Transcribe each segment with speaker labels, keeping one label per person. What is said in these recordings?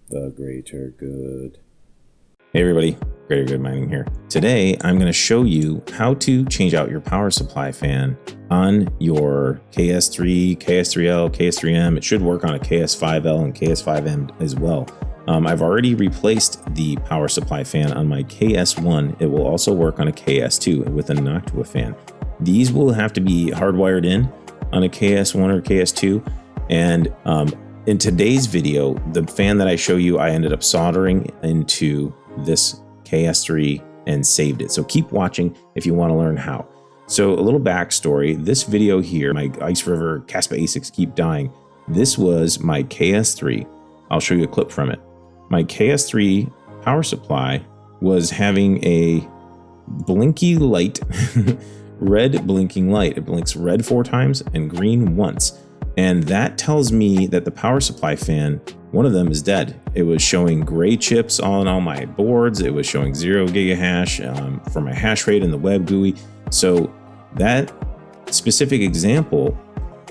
Speaker 1: the greater good. Hey everybody, Greater Good Mining here. Today I'm going to show you how to change out your power supply fan on your KS3, KS3L, KS3M. It should work on a KS5L and KS5M as well. I've already replaced the power supply fan on my KS1. It will also work on a KS2 with a Noctua fan. These will have to be hardwired in on a KS1 or KS2. And in today's video, the fan that I show you, I ended up soldering into this KS3 and saved it. So keep watching if you want to learn how. So a little backstory, this video here, my Iceriver Kaspa ASICs keep dying. This was my KS3. I'll show you a clip from it. My KS3 power supply was having a blinky light, red blinking light. It blinks red 4 times and green once. And that tells me that the power supply fan, one of them is dead. It was showing gray chips on all my boards. It was showing 0 gigahash for my hash rate in the web GUI. So that specific example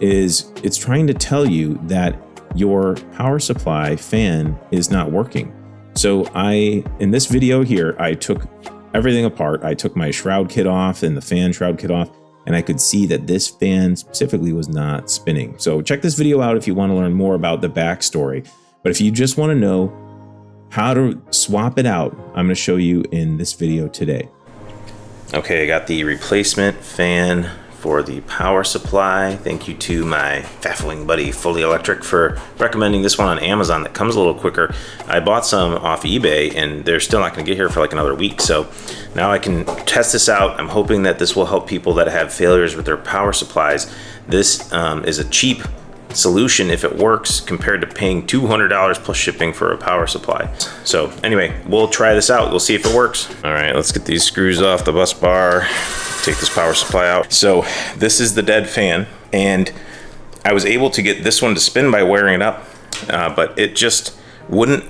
Speaker 1: it's trying to tell you that your power supply fan is not working. So in this video here, I took everything apart. I took my shroud kit off and the fan shroud kit off, and I could see that this fan specifically was not spinning. So check this video out if you want to learn more about the backstory. But if you just want to know how to swap it out, I'm going to show you in this video today. Okay, I got the replacement fan for the power supply. Thank you to my faffling buddy Fully Electric for recommending this one on Amazon that comes a little quicker. I bought some off eBay and they're still not going to get here for like another week. So now I can test this out. I'm hoping that this will help people that have failures with their power supplies. This is a cheap solution if it works compared to paying $200 plus shipping for a power supply. So anyway, we'll try this out. We'll see if it works. All right, let's get these screws off the bus bar. Take this power supply out. So this is the dead fan, and I was able to get this one to spin by wiring it up, but it just wouldn't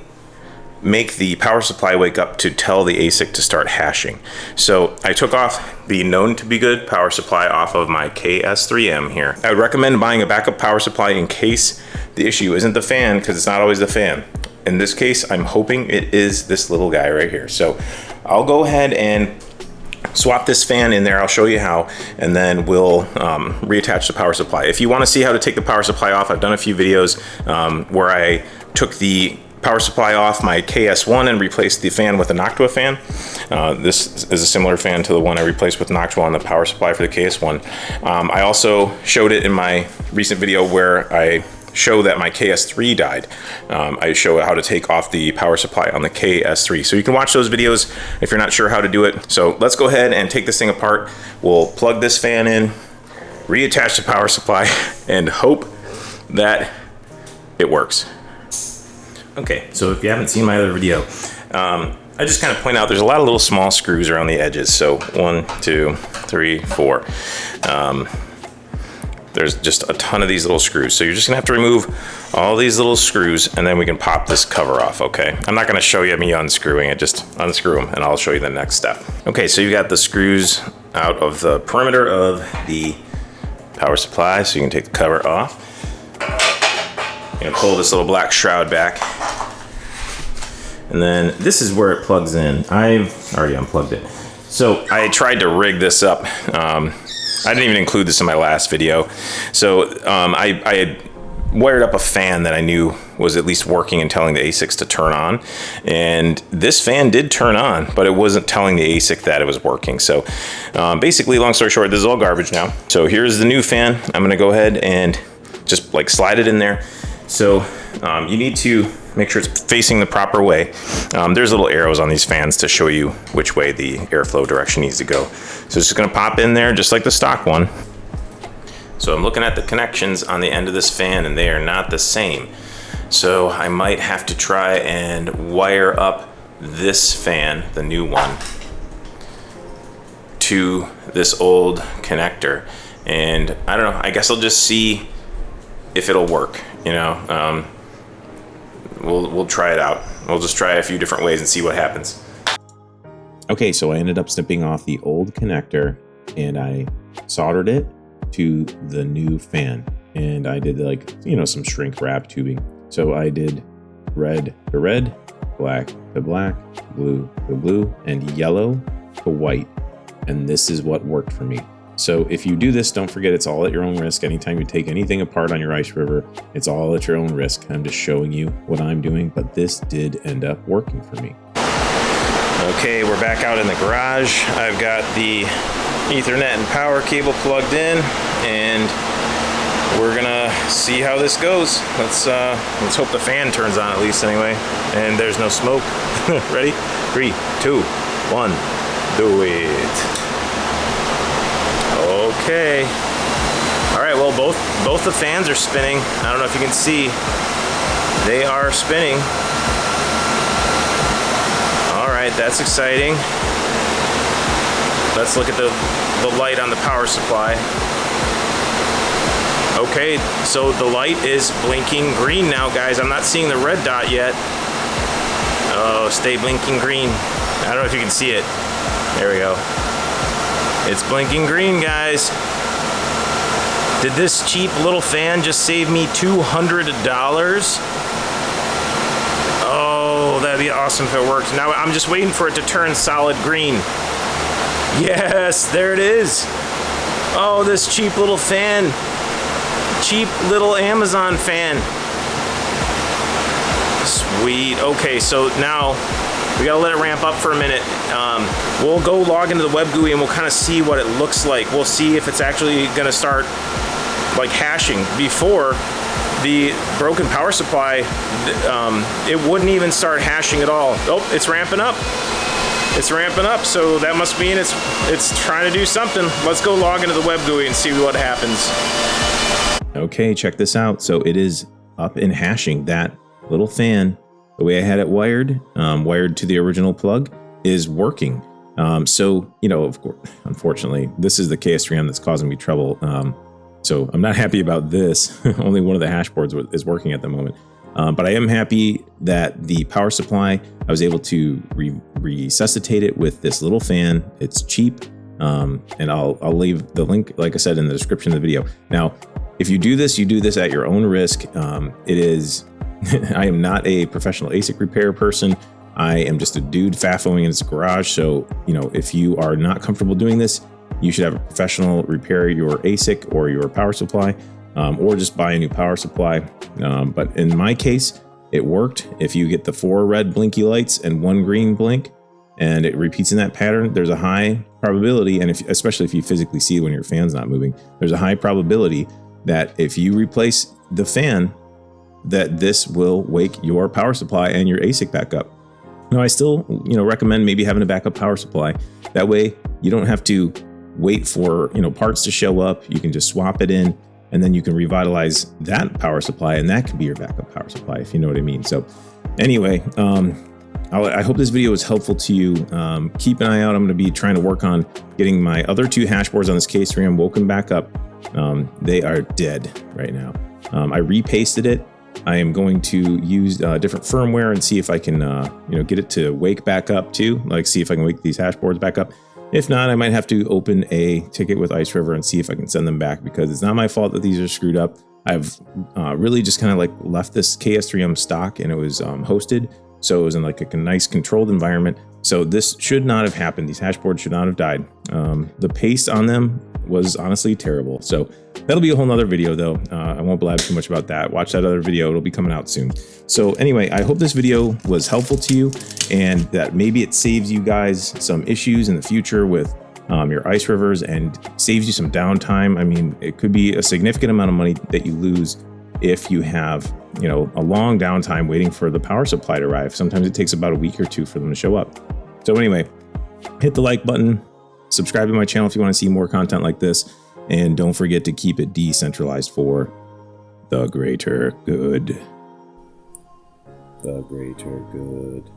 Speaker 1: make the power supply wake up to tell the ASIC to start hashing. So I took off the known to be good power supply off of my KS3M here. I would recommend buying a backup power supply in case the issue isn't the fan, because it's not always the fan. In this case, I'm hoping it is this little guy right here. So I'll go ahead and swap this fan in there. I'll show you how, and then we'll reattach the power supply. If you want to see how to take the power supply off, I've done a few videos where I took the power supply off my KS1 and replaced the fan with a Noctua fan. This is a similar fan to the one I replaced with Noctua on the power supply for the KS1. I also showed it in my recent video where I show that my KS3 died. I show how to take off the power supply on the KS3. So you can watch those videos if you're not sure how to do it. So let's go ahead and take this thing apart. We'll plug this fan in, reattach the power supply, and hope that it works. Okay, so if you haven't seen my other video, I just kind of point out there's a lot of little small screws around the edges. So 1, 2, 3, 4. There's just a ton of these little screws. So you're just gonna have to remove all these little screws, and then we can pop this cover off, okay? I'm not gonna show you me unscrewing it, just unscrew them and I'll show you the next step. Okay, so you got the screws out of the perimeter of the power supply, so you can take the cover off. You're gonna pull this little black shroud back. And then this is where it plugs in. I've already unplugged it. So I tried to rig this up. I didn't even include this in my last video. So I had wired up a fan that I knew was at least working and telling the ASICs to turn on. And this fan did turn on, but it wasn't telling the ASIC that it was working. So basically, long story short, this is all garbage now. So here's the new fan. I'm gonna go ahead and just like slide it in there. So you need to make sure it's facing the proper way. There's little arrows on these fans to show you which way the airflow direction needs to go. So it's just gonna pop in there just like the stock one. So I'm looking at the connections on the end of this fan and they are not the same. So I might have to try and wire up this fan, the new one, to this old connector. And I don't know, I guess I'll just see if it'll work, you know. We'll try it out. We'll just try a few different ways and see what happens. Okay, so I ended up snipping off the old connector and I soldered it to the new fan. And I did, like, you know, some shrink wrap tubing. So I did red to red, black to black, blue to blue, and yellow to white. And this is what worked for me. So if you do this, don't forget it's all at your own risk. Anytime you take anything apart on your Iceriver, it's all at your own risk. I'm just showing you what I'm doing, but this did end up working for me. Okay, we're back out in the garage. I've got the Ethernet and power cable plugged in, and we're gonna see how this goes. Let's hope the fan turns on at least anyway, and there's no smoke. Ready? 3, 2, 1, do it. Okay. All right, well, both the fans are spinning. I don't know if you can see. They are spinning. All right, that's exciting. Let's look at the light on the power supply. Okay, so the light is blinking green now, guys. I'm not seeing the red dot yet. Oh, stay blinking green. I don't know if you can see it. There we go. It's blinking green, guys. Did this cheap little fan just save me $200? Oh, that'd be awesome if it worked. Now I'm just waiting for it to turn solid green. Yes, there it is. Oh, this cheap little fan. Cheap little Amazon fan. Sweet. Okay, so now we gotta let it ramp up for a minute. We'll go log into the web GUI and we'll kind of see what it looks like. We'll see if it's actually gonna start like hashing. Before, the broken power supply, it wouldn't even start hashing at all. Oh, it's ramping up. It's ramping up, so that must mean it's trying to do something. Let's go log into the web GUI and see what happens. Okay, check this out. So it is up and hashing. That little fan, the way I had it wired, wired to the original plug, is working. So, you know, of course, unfortunately, this is the KS3M that's causing me trouble. So I'm not happy about this. Only one of the hash boards is working at the moment. But I am happy that the power supply, I was able to resuscitate it with this little fan. It's cheap. And I'll leave the link, like I said, in the description of the video. Now, if you do this at your own risk. It is, I am not a professional ASIC repair person. I am just a dude faffing in his garage. So, you know, if you are not comfortable doing this, you should have a professional repair your ASIC or your power supply, or just buy a new power supply. But in my case, it worked. If you get the 4 red blinky lights and 1 green blink, and it repeats in that pattern, there's a high probability, and especially if you physically see when your fan's not moving, there's a high probability that if you replace the fan, that this will wake your power supply and your ASIC back up. Now, I still, you know, recommend maybe having a backup power supply. That way, you don't have to wait for, you know, parts to show up. You can just swap it in, and then you can revitalize that power supply, and that can be your backup power supply, if you know what I mean. So, anyway, I hope this video was helpful to you. Keep an eye out. I'm going to be trying to work on getting my other 2 hash boards on this KS3M woken back up. They are dead right now. I repasted it. I am going to use different firmware and see if I can, you know, get it to wake back up too. Like, see if I can wake these hash boards back up. If not, I might have to open a ticket with Iceriver and see if I can send them back, because it's not my fault that these are screwed up. I've really just kind of like left this KS3M stock, and it was hosted. So it was in like a nice controlled environment. So this should not have happened. These hash boards should not have died. The paste on them was honestly terrible. So that'll be a whole nother video though. I won't blab too much about that. Watch that other video. It'll be coming out soon. So anyway, I hope this video was helpful to you, and that maybe it saves you guys some issues in the future with your Icerivers, and saves you some downtime. I mean, it could be a significant amount of money that you lose if you have, you know, a long downtime waiting for the power supply to arrive. Sometimes it takes about a week or 2 for them to show up. So anyway, hit the like button, subscribe to my channel if you want to see more content like this, and don't forget to keep it decentralized for the greater good. The greater good.